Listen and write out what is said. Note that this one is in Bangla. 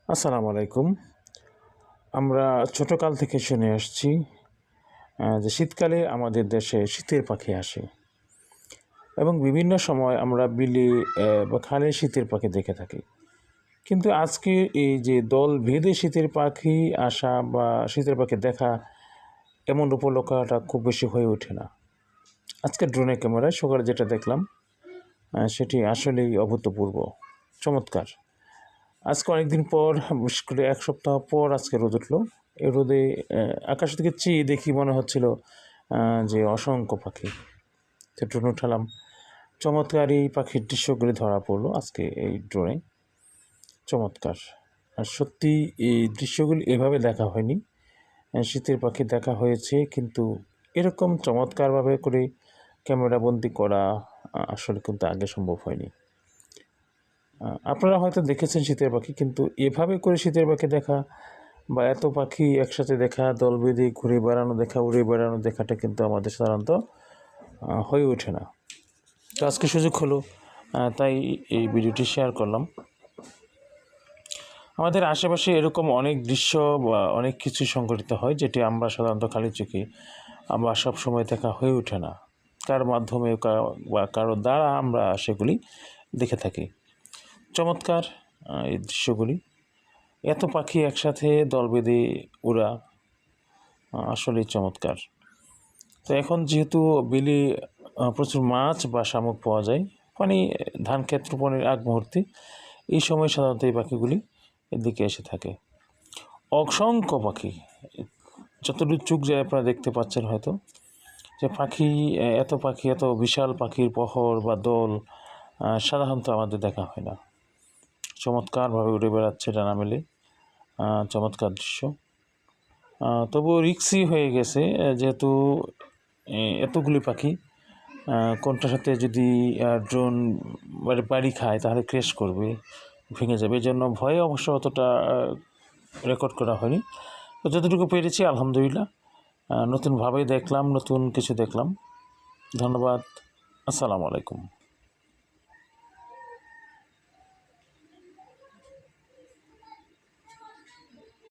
আসসালামু আলাইকুম। আমরা ছোটকাল থেকে শুনে আসছি যে শীতকালে আমাদের দেশে শীতের পাখি আসে এবং বিভিন্ন সময় আমরা বিলে বা খালে শীতের পাখি দেখে থাকি। কিন্তু আজকে এই যে দল ভেদে শীতের পাখি আসা বা শীতের পাখি দেখা এমন উপলক্ষটা খুব বেশি হয়ে ওঠে না। আজকে ড্রোনের ক্যামেরায় সকালে যেটা দেখলাম সেটি আসলেই অভূতপূর্ব, চমৎকার। আজকে অনেকদিন পর, বিশেষ করে ১ সপ্তাহ পর আজকে রোদ উঠলো। এই রোদে আকাশের দিকে চেয়ে দেখি মনে হচ্ছিল যে অসংখ্য পাখি। তো ড্রোন উঠালাম, চমৎকার এই পাখির দৃশ্যগুলি ধরা পড়লো আজকে এই ড্রোনে। চমৎকার। আর সত্যি এই দৃশ্যগুলি এভাবে দেখা হয়নি। শীতের পাখি দেখা হয়েছে, কিন্তু এরকম চমৎকারভাবে করে ক্যামেরাবন্দি করা আসলে কিন্তু আগে সম্ভব হয়নি। আপনারা হয়তো দেখেছেন শীতের পাখি, কিন্তু এভাবে করে শীতের পাখি দেখা বা এত পাখি একসাথে দেখা, দল বেঁধে ঘুরে বেড়ানো দেখা, উড়ে বেড়ানো দেখাটা কিন্তু আমাদের সাধারণত হয়ে ওঠে না। তো আজকে সুযোগ হলো, তাই এই ভিডিওটি শেয়ার করলাম। আমাদের আশেপাশে এরকম অনেক দৃশ্য বা অনেক কিছু সংঘটিত হয়, যেটি আমরা সাধারণত খালি চোখে আমরা সবসময় দেখা হয়ে ওঠে না। কার মাধ্যমে বা কারো দ্বারা আমরা সেগুলি দেখে থাকি। চমৎকার এই দৃশ্যগুলি, এত পাখি একসাথে দল বেঁধে উড়া আসলেই চমৎকার। তো এখন যেহেতু বিলে প্রচুর মাছ বা শামুক পাওয়া যায়, মানে ধান ক্ষেত রোপণের আগ মুহূর্তে এই সময় সাধারণত এই পাখিগুলি এদিকে এসে থাকে। অসংখ্য পাখি, যতটুকু চোখ যায় আপনারা দেখতে পাচ্ছেন হয়তো, যে পাখি, এত পাখি, এত বিশাল পাখির পহর বা দল সাধারণত আমাদের দেখা হয় না। চমৎকারভাবে উড়ে বেড়াচ্ছে ডানা মেলে, চমৎকার দৃশ্য। তবুও রিক্সি হয়ে গেছে, যেহেতু এতগুলি পাখি, কোনটার সাথে যদি ড্রোন বাড়ি খায় তাহলে ক্র্যাশ করবে, ভেঙে যাবে। এই জন্য ভয়ে অবশ্য অতটা রেকর্ড করা হয়নি। তো যতটুকু পেরেছি আলহামদুলিল্লাহ, নতুনভাবে দেখলাম, নতুন কিছু দেখলাম। ধন্যবাদ। আসসালামু আলাইকুম।